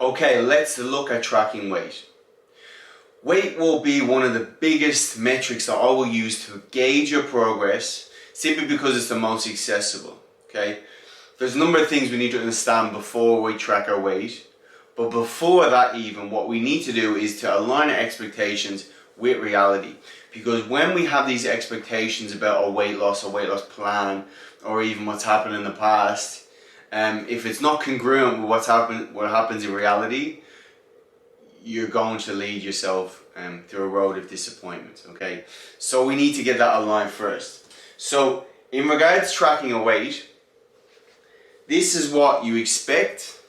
Okay, let's look at tracking weight. Weight will be one of the biggest metrics that I will use to gauge your progress, simply because it's the most accessible. Okay, there's a number of things we need to understand before we track our weight, but before that even, what we need to do is to align our expectations with reality. Because when we have these expectations about our weight loss plan, or even what's happened in the past, if it's not congruent with what happens in reality, you're going to lead yourself through a road of disappointment. Okay, so we need to get that aligned first. So in regards to tracking a weight, this is what you expect,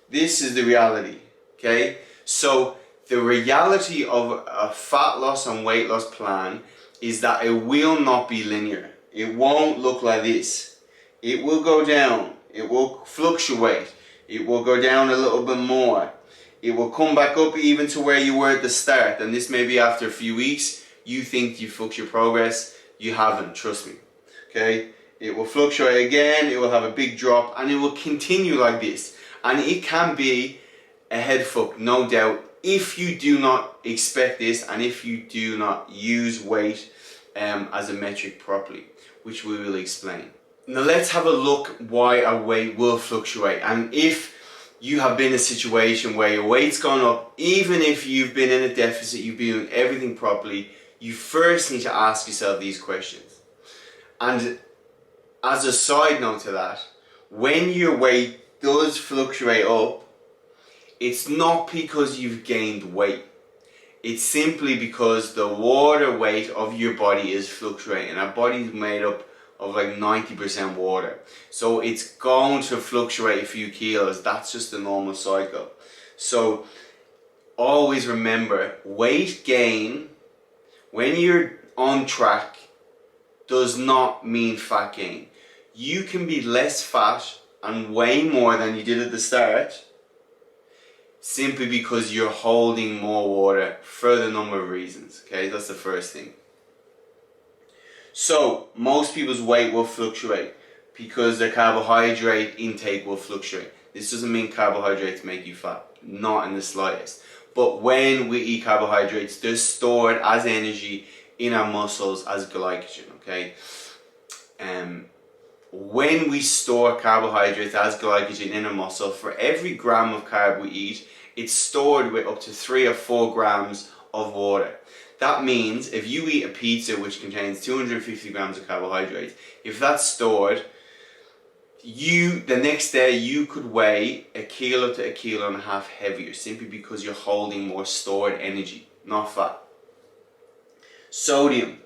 this is the reality. Okay, so the reality of a fat loss and weight loss plan is that it will not be linear. It won't look like this. It will go down, it will fluctuate, it will go down a little bit more. It will come back up even to where you were at the start, and this may be after a few weeks. You think you fucked your progress, you haven't, trust me. Okay, it will fluctuate again, it will have a big drop, and it will continue like this. And it can be a head fuck, no doubt, if you do not expect this and if you do not use weight as a metric properly, which we will explain. Now let's have a look why our weight will fluctuate. And if you have been in a situation where your weight's gone up, even if you've been in a deficit, you've been doing everything properly, you first need to ask yourself these questions. And as a side note to that, when your weight does fluctuate up, it's not because you've gained weight. It's simply because the water weight of your body is fluctuating. Our body is made up of like 90% water. So it's going to fluctuate a few kilos. That's just the normal cycle. So always remember, weight gain, when you're on track, does not mean fat gain. You can be less fat and weigh more than you did at the start, simply because you're holding more water for the number of reasons. Okay, that's the first thing. So most people's weight will fluctuate because their carbohydrate intake will fluctuate. This doesn't mean carbohydrates make you fat, not in the slightest. But when we eat carbohydrates, they're stored as energy in our muscles as glycogen. Okay, when we store carbohydrates as glycogen in a muscle, for every gram of carb we eat, it's stored with up to 3 or 4 grams of water. That means if you eat a pizza which contains 250 grams of carbohydrates, if that's stored, the next day you could weigh 1 kilo to 1.5 kilos heavier, simply because you're holding more stored energy, not fat. Sodium,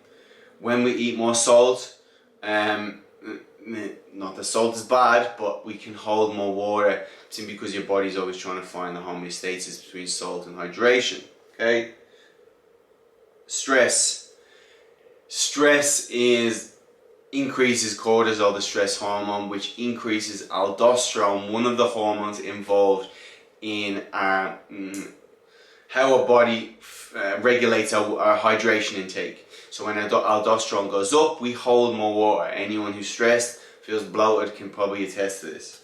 when we eat more salt, not that salt is bad, but we can hold more water simply because your body's always trying to find the homeostasis between salt and hydration. Okay. Stress increases cortisol, the stress hormone, which increases aldosterone, one of the hormones involved in our how our body regulates our hydration intake. So when our aldosterone goes up, we hold more water. Anyone who's stressed, feels bloated, can probably attest to this.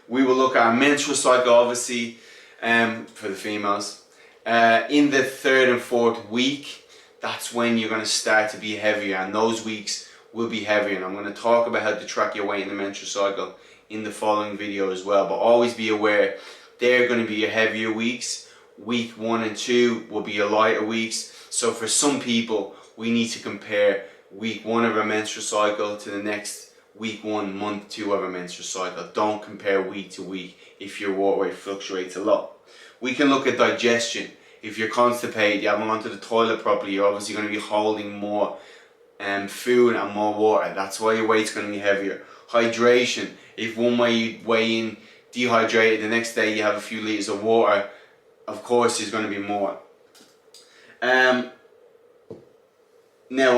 We will look at our menstrual cycle, obviously, for the females. In the 3rd and 4th week, that's when you're going to start to be heavier, and those weeks will be heavier. And I'm going to talk about how to track your weight in the menstrual cycle in the following video as well. But always be aware, they're going to be your heavier weeks. Week 1 and 2 will be your lighter weeks. So for some people, we need to compare week 1 of our menstrual cycle to the next week 1, month 2 of our menstrual cycle. Don't compare week to week if your water weight fluctuates a lot. We can look at digestion. If you're constipated, you haven't gone to the toilet properly, you're obviously going to be holding more food and more water. That's why your weight's going to be heavier. Hydration. If one way you weigh in dehydrated, the next day you have a few litres of water, of course there's going to be more. Now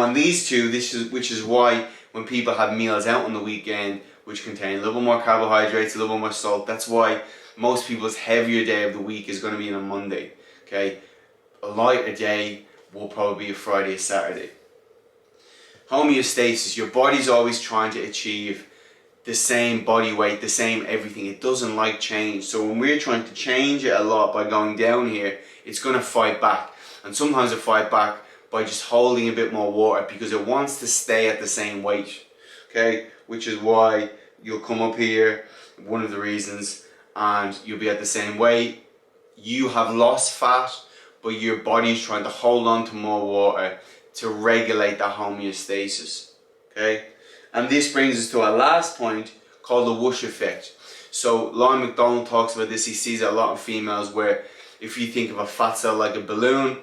on these two, which is why when people have meals out on the weekend which contain a little more carbohydrates, a little more salt, that's why most people's heavier day of the week is going to be on a Monday. Okay, a lighter day will probably be a Friday or Saturday. Homeostasis, your body's always trying to achieve the same body weight, the same everything. It doesn't like change. So when we're trying to change it a lot by going down here, it's going to fight back. And sometimes it fight back by just holding a bit more water because it wants to stay at the same weight. Okay, which is why you'll come up here, one of the reasons, and you'll be at the same weight. You have lost fat, but your body's trying to hold on to more water to regulate that homeostasis. Okay, and this brings us to our last point called the whoosh effect. So Lauren McDonald talks about this. He sees a lot of females where if you think of a fat cell like a balloon,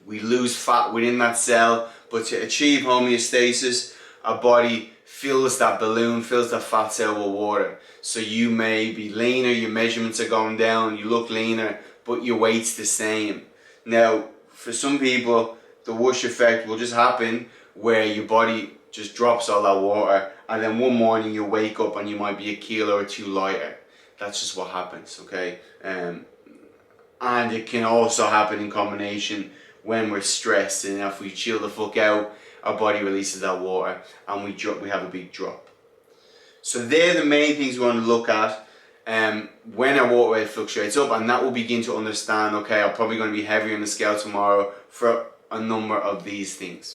we lose fat within that cell, but to achieve homeostasis, our body fills that balloon, fills that fat cell with water. So you may be leaner, your measurements are going down, you look leaner, but your weight's the same. Now, for some people, the whoosh effect will just happen where your body just drops all that water, and then one morning you wake up and you might be a kilo or two lighter. That's just what happens, okay? And it can also happen in combination when we're stressed, and if we chill the fuck out, our body releases that water and we have a big drop. So they're the main things we want to look at when our water weight fluctuates up, and that will begin to understand, okay, I'm probably going to be heavier in the scale tomorrow for a number of these things.